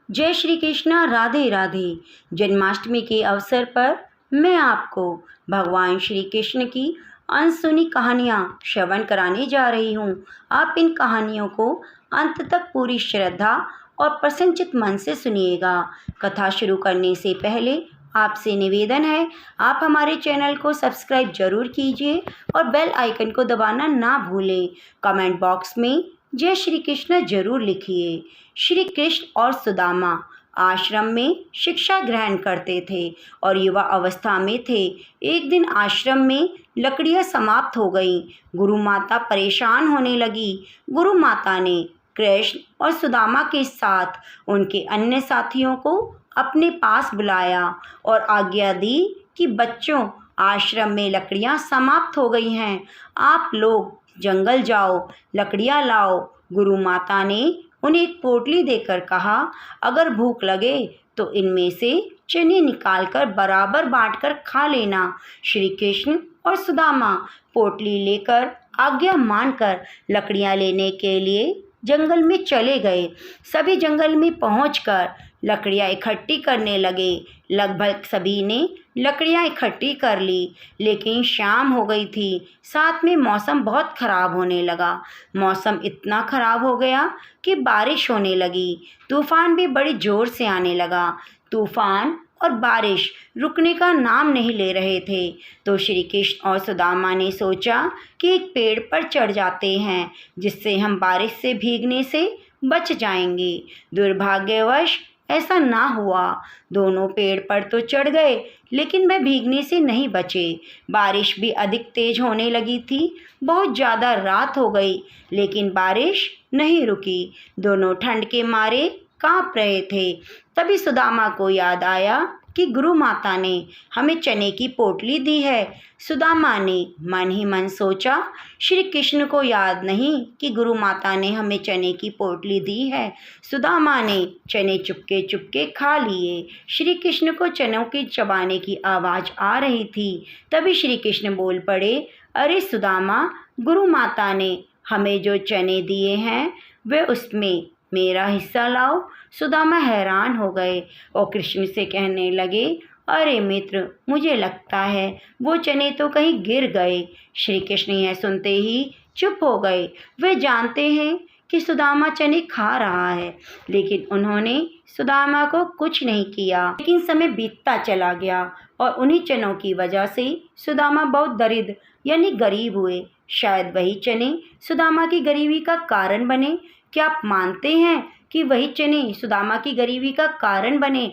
जय श्री कृष्णा, राधे राधे। जन्माष्टमी के अवसर पर मैं आपको भगवान श्री कृष्ण की अनसुनी कहानियाँ श्रवण कराने जा रही हूँ। आप इन कहानियों को अंत तक पूरी श्रद्धा और प्रसन्नचित्त मन से सुनिएगा। कथा शुरू करने से पहले आपसे निवेदन है, आप हमारे चैनल को सब्सक्राइब जरूर कीजिए और बेल आइकन को दबाना ना भूलें। कमेंट बॉक्स में जय श्री कृष्ण जरूर लिखिए। श्री कृष्ण और सुदामा आश्रम में शिक्षा ग्रहण करते थे और युवा अवस्था में थे। एक दिन आश्रम में लकड़ियां समाप्त हो गईं। गुरु माता परेशान होने लगी। गुरु माता ने कृष्ण और सुदामा के साथ उनके अन्य साथियों को अपने पास बुलाया और आज्ञा दी कि बच्चों, आश्रम में लकड़ियां समाप्त हो गई हैं। आप लोग जंगल जाओ, लकड़ियां लाओ। गुरु माता ने उन्हें एक पोटली देकर कहा, अगर भूख लगे तो इनमें से चने निकालकर बराबर बांटकर खा लेना। श्री कृष्ण और सुदामा पोटली लेकर आज्ञा मानकर लकड़ियां लेने के लिए जंगल में चले गए। सभी जंगल में पहुंचकर लकड़ियां इकट्ठी करने लगे। लगभग सभी ने लकड़ियां इकट्ठी कर ली, लेकिन शाम हो गई थी। साथ में मौसम बहुत ख़राब होने लगा। मौसम इतना ख़राब हो गया कि बारिश होने लगी। तूफ़ान भी बड़ी ज़ोर से आने लगा। तूफ़ान और बारिश रुकने का नाम नहीं ले रहे थे। तो श्री कृष्ण और सुदामा ने सोचा कि एक पेड़ पर चढ़ जाते हैं, जिससे हम बारिश से भीगने से बच जाएंगे। दुर्भाग्यवश ऐसा ना हुआ। दोनों पेड़ पर तो चढ़ गए, लेकिन वह भीगने से नहीं बचे। बारिश भी अधिक तेज होने लगी थी। बहुत ज़्यादा रात हो गई, लेकिन बारिश नहीं रुकी। दोनों ठंड के मारे कांप रहे थे। तभी सुदामा को याद आया कि गुरु माता ने हमें चने की पोटली दी है। सुदामा ने मन ही मन सोचा, श्री कृष्ण को याद नहीं कि गुरु माता ने हमें चने की पोटली दी है। सुदामा ने चने चुपके चुपके खा लिए। श्री कृष्ण को चनों की चबाने की आवाज़ आ रही थी। तभी श्री कृष्ण बोल पड़े, अरे सुदामा, गुरु माता ने हमें जो चने दिए हैं वे उसमें मेरा हिस्सा लाओ। सुदामा हैरान हो गए और कृष्ण से कहने लगे, अरे मित्र, मुझे लगता है वो चने तो कहीं गिर गए। श्री कृष्ण यह सुनते ही चुप हो गए। वे जानते हैं कि सुदामा चने खा रहा है, लेकिन उन्होंने सुदामा को कुछ नहीं किया। लेकिन समय बीतता चला गया और उन्हीं चनों की वजह से सुदामा बहुत दरिद्र यानी गरीब हुए। शायद वही चने सुदामा की गरीबी का कारण बने। क्या आप मानते हैं कि वही चने सुदामा की गरीबी का कारण बने?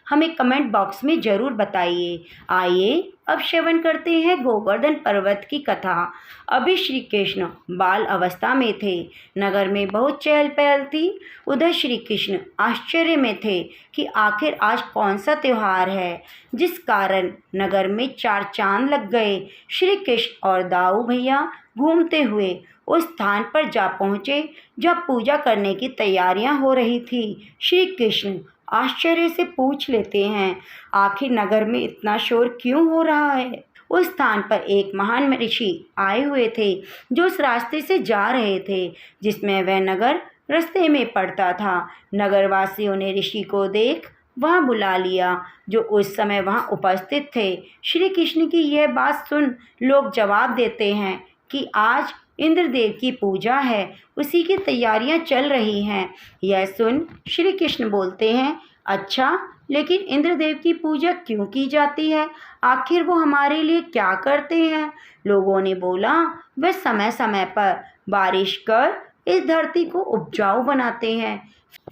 हमें कमेंट बॉक्स में ज़रूर बताइए। आइए अब श्रवण करते हैं गोवर्धन पर्वत की कथा। अभी श्री कृष्ण बाल अवस्था में थे। नगर में बहुत चहल पहल थी। उधर श्री कृष्ण आश्चर्य में थे कि आखिर आज कौन सा त्यौहार है, जिस कारण नगर में चार चांद लग गए। श्री कृष्ण और दाऊ भैया घूमते हुए उस स्थान पर जा पहुँचे जब पूजा करने की तैयारियां हो रही थी। श्री कृष्ण आश्चर्य से पूछ लेते हैं, आखिर नगर में इतना शोर क्यों हो रहा है? उस स्थान पर एक महान ऋषि आए हुए थे, जो उस रास्ते से जा रहे थे जिसमें वह नगर रास्ते में पड़ता था। नगरवासियों ने ऋषि को देख वहाँ बुला लिया, जो उस समय वहाँ उपस्थित थे। श्री कृष्ण की यह बात सुन लोग जवाब देते हैं कि आज इंद्रदेव की पूजा है, उसी की तैयारियां चल रही हैं। यह सुन श्री कृष्ण बोलते हैं, अच्छा, लेकिन इंद्रदेव की पूजा क्यों की जाती है? आखिर वो हमारे लिए क्या करते हैं? लोगों ने बोला, वे समय समय पर बारिश कर इस धरती को उपजाऊ बनाते हैं,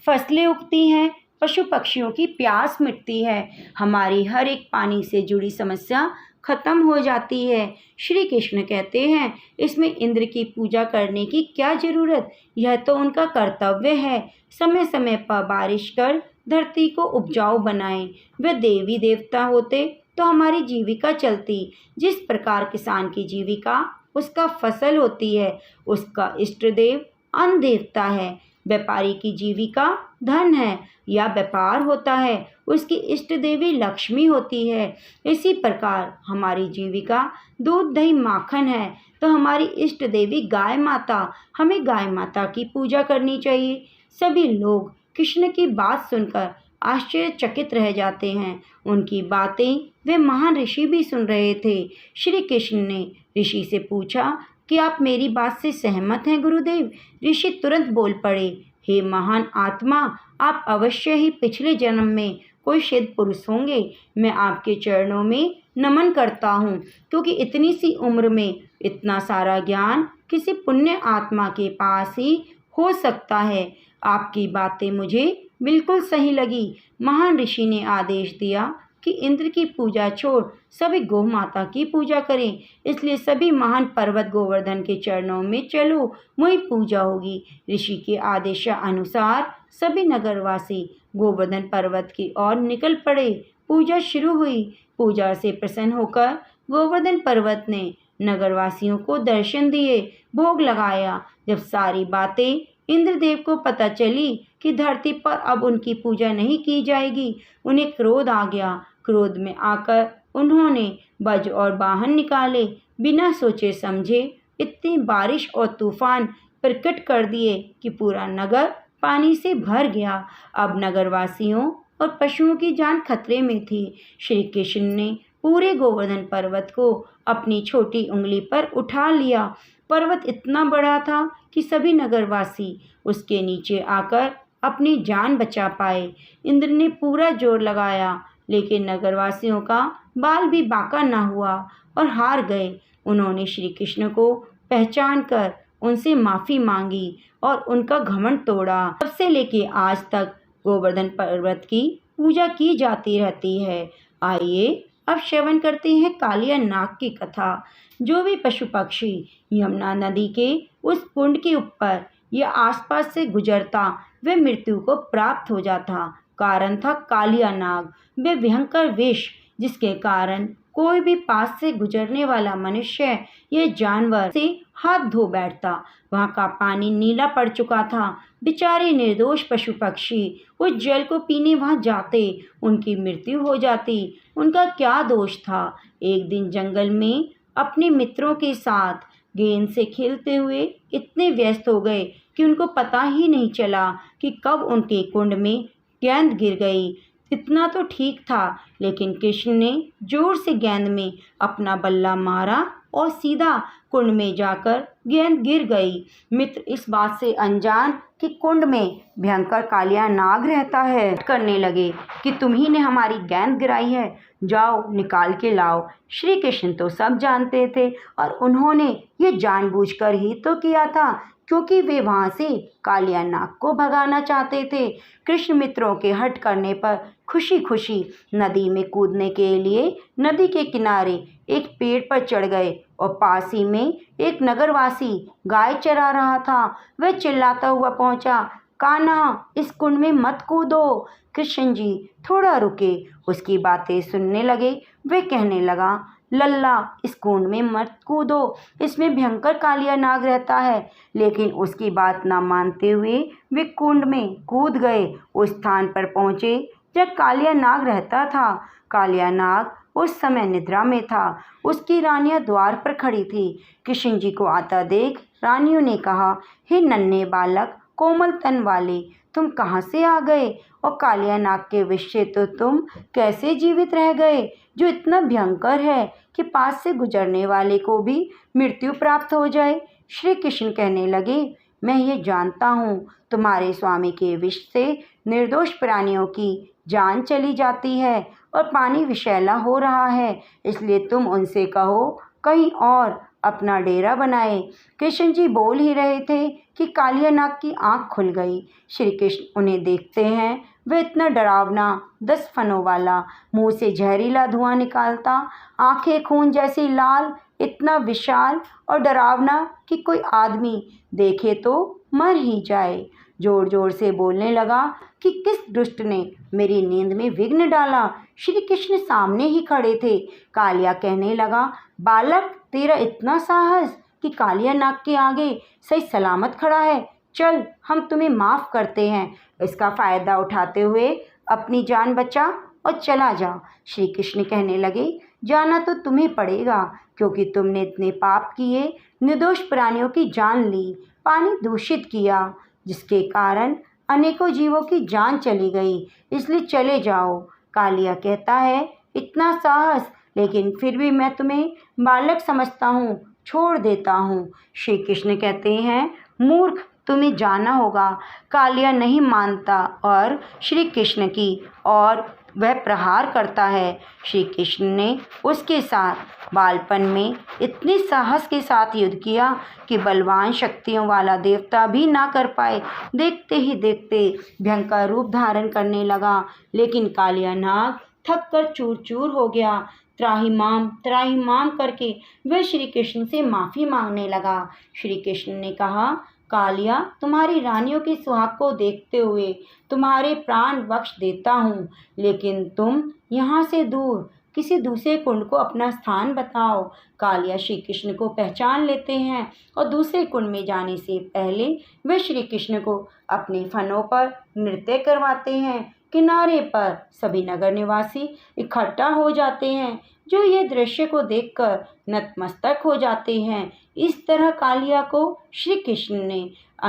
फसलें उगती हैं, पशु पक्षियों की प्यास मिटती है, हमारी हर एक पानी से जुड़ी समस्या खत्म हो जाती है। श्री कृष्ण कहते हैं, इसमें इंद्र की पूजा करने की क्या ज़रूरत? यह तो उनका कर्तव्य है। समय समय पर बारिश कर धरती को उपजाऊ बनाएं। वे देवी देवता होते तो हमारी जीविका चलती। जिस प्रकार किसान की जीविका उसका फसल होती है, उसका इष्ट देव अन्न देवता है। व्यापारी की जीविका धन है या व्यापार होता है, उसकी इष्ट देवी लक्ष्मी होती है। इसी प्रकार हमारी जीविका दूध दही माखन है, तो हमारी इष्ट देवी गाय माता, हमें गाय माता की पूजा करनी चाहिए। सभी लोग कृष्ण की बात सुनकर आश्चर्यचकित रह जाते हैं। उनकी बातें वे महान ऋषि भी सुन रहे थे। श्री कृष्ण ने ऋषि से पूछा कि आप मेरी बात से सहमत हैं गुरुदेव? ऋषि तुरंत बोल पड़े, हे महान आत्मा, आप अवश्य ही पिछले जन्म में कोई सिद्ध पुरुष होंगे। मैं आपके चरणों में नमन करता हूँ, क्योंकि इतनी सी उम्र में इतना सारा ज्ञान किसी पुण्य आत्मा के पास ही हो सकता है। आपकी बातें मुझे बिल्कुल सही लगी। महान ऋषि ने आदेश दिया कि इंद्र की पूजा छोड़ सभी गौ माता की पूजा करें। इसलिए सभी महान पर्वत गोवर्धन के चरणों में चलो, वही पूजा होगी। ऋषि के आदेशानुसार सभी नगरवासी गोवर्धन पर्वत की ओर निकल पड़े। पूजा शुरू हुई। पूजा से प्रसन्न होकर गोवर्धन पर्वत ने नगरवासियों को दर्शन दिए, भोग लगाया। जब सारी बातें इंद्रदेव को पता चली कि धरती पर अब उनकी पूजा नहीं की जाएगी, उन्हें क्रोध आ गया। क्रोध में आकर उन्होंने वज्र और वाहन निकाले। बिना सोचे समझे इतनी बारिश और तूफान प्रकट कर दिए कि पूरा नगर पानी से भर गया। अब नगरवासियों और पशुओं की जान खतरे में थी। श्री कृष्ण ने पूरे गोवर्धन पर्वत को अपनी छोटी उंगली पर उठा लिया। पर्वत इतना बड़ा था कि सभी नगरवासी उसके नीचे आकर अपनी जान बचा पाए। इंद्र ने पूरा जोर लगाया, लेकिन नगरवासियों का बाल भी बांका न हुआ और हार गए। उन्होंने श्री कृष्ण को पहचान कर उनसे माफ़ी मांगी और उनका घमंड तोड़ा। तब से लेके आज तक गोवर्धन पर्वत की पूजा की जाती रहती है। आइए अब श्रवण करते हैं कालिया नाग की कथा। जो भी पशु पक्षी यमुना नदी के उस कुंड के ऊपर या आसपास से गुजरता वह मृत्यु को प्राप्त हो जाता। कारण था कालिया नाग, वे भयंकर विष, जिसके कारण कोई भी पास से गुजरने वाला मनुष्य या जानवर से हाथ धो बैठता। वहाँ का पानी नीला पड़ चुका था। बेचारे निर्दोष पशु पक्षी उस जल को पीने वहाँ जाते, उनकी मृत्यु हो जाती। उनका क्या दोष था? एक दिन जंगल में अपने मित्रों के साथ गेंद से खेलते हुए इतने व्यस्त हो गए कि उनको पता ही नहीं चला कि कब उनके कुंड में गेंद गिर गई। इतना तो ठीक था, लेकिन कृष्ण ने जोर से गेंद में अपना बल्ला मारा और सीधा कुंड में जाकर गेंद गिर गई। मित्र इस बात से अनजान कि कुंड में भयंकर कालिया नाग रहता है, करने लगे कि तुम्ही ने हमारी गेंद गिराई है, जाओ निकाल के लाओ। श्री कृष्ण तो सब जानते थे और उन्होंने ये जानबूझकर ही तो किया था, क्योंकि वे वहाँ से कालिया नाग को भगाना चाहते थे। कृष्ण मित्रों के हट करने पर खुशी खुशी नदी में कूदने के लिए नदी के किनारे एक पेड़ पर चढ़ गए और पास ही में एक नगरवासी गाय चरा रहा था। वह चिल्लाता हुआ पहुंचा, कान्हा, इस कुंड में मत कूदो। कृष्ण जी थोड़ा रुके, उसकी बातें सुनने लगे। वे कहने लगा, लल्ला, इस कुंड में मत कूदो, इसमें भयंकर कालिया नाग रहता है। लेकिन उसकी बात ना मानते हुए वे कुंड में कूद गए। उस स्थान पर पहुँचे जब कालिया नाग रहता था। कालिया नाग उस समय निद्रा में था। उसकी रानियां द्वार पर खड़ी थी। कृष्ण जी को आता देख रानियों ने कहा, हे नन्हे बालक, कोमल तन वाले, तुम कहाँ से आ गए? और कालिया नाग के विष से तो तुम कैसे जीवित रह गए, जो इतना भयंकर है कि पास से गुजरने वाले को भी मृत्यु प्राप्त हो जाए? श्री कृष्ण कहने लगे, मैं ये जानता हूँ, तुम्हारे स्वामी के विष से निर्दोष प्राणियों की जान चली जाती है और पानी विषैला हो रहा है, इसलिए तुम उनसे कहो कहीं और अपना डेरा बनाए। कृष्ण जी बोल ही रहे थे कि कालिया नाग की आंख खुल गई। श्री कृष्ण उन्हें देखते हैं। वह इतना डरावना, 10 फनों वाला, मुंह से जहरीला धुआं निकालता, आंखें खून जैसी लाल, इतना विशाल और डरावना कि कोई आदमी देखे तो मर ही जाए। जोर जोर से बोलने लगा कि किस दुष्ट ने मेरी नींद में विघ्न डाला। श्री कृष्ण सामने ही खड़े थे। कालिया कहने लगा, बालक, तेरा इतना साहस कि कालिया नाग के आगे सही सलामत खड़ा है। चल, हम तुम्हें माफ़ करते हैं। इसका फ़ायदा उठाते हुए अपनी जान बचा और चला जा। श्री कृष्ण कहने लगे, जाना तो तुम्हें पड़ेगा, क्योंकि तुमने इतने पाप किए, निर्दोष प्राणियों की जान ली, पानी दूषित किया, जिसके कारण अनेकों जीवों की जान चली गई, इसलिए चले जाओ। कालिया कहता है, इतना साहस, लेकिन फिर भी मैं तुम्हें बालक समझता हूँ, छोड़ देता हूँ। श्री कृष्ण कहते हैं, मूर्ख, तुम्हें जाना होगा। कालिया नहीं मानता और श्री कृष्ण की और वह प्रहार करता है। श्री कृष्ण ने उसके साथ बालपन में इतने साहस के साथ युद्ध किया कि बलवान शक्तियों वाला देवता भी ना कर पाए। देखते ही देखते भयंकर रूप धारण करने लगा, लेकिन कालिया नाग थक कर चूर चूर हो गया। त्राहिमाम करके वह श्री कृष्ण से माफ़ी मांगने लगा। श्री कृष्ण ने कहा, कालिया, तुम्हारी रानियों के सुहाग को देखते हुए तुम्हारे प्राण बख्श देता हूँ, लेकिन तुम यहाँ से दूर किसी दूसरे कुंड को अपना स्थान बताओ। कालिया श्री कृष्ण को पहचान लेते हैं और दूसरे कुंड में जाने से पहले वे श्री कृष्ण को अपने फनों पर नृत्य करवाते हैं। किनारे पर सभी नगर निवासी इकट्ठा हो जाते हैं, जो ये दृश्य को देखकर नतमस्तक हो जाते हैं। इस तरह कालिया को श्री कृष्ण ने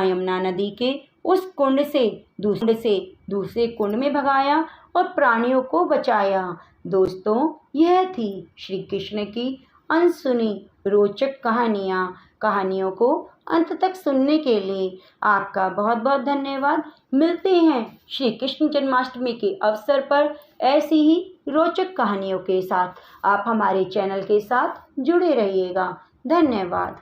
यमुना नदी के उस कुंड से दूसरे कुंड में भगाया और प्राणियों को बचाया। दोस्तों, यह थी श्री कृष्ण की अनसुनी रोचक कहानियों को अंत तक सुनने के लिए आपका बहुत बहुत धन्यवाद। मिलते हैं श्री कृष्ण जन्माष्टमी के अवसर पर ऐसी ही रोचक कहानियों के साथ। आप हमारे चैनल के साथ जुड़े रहिएगा। धन्यवाद।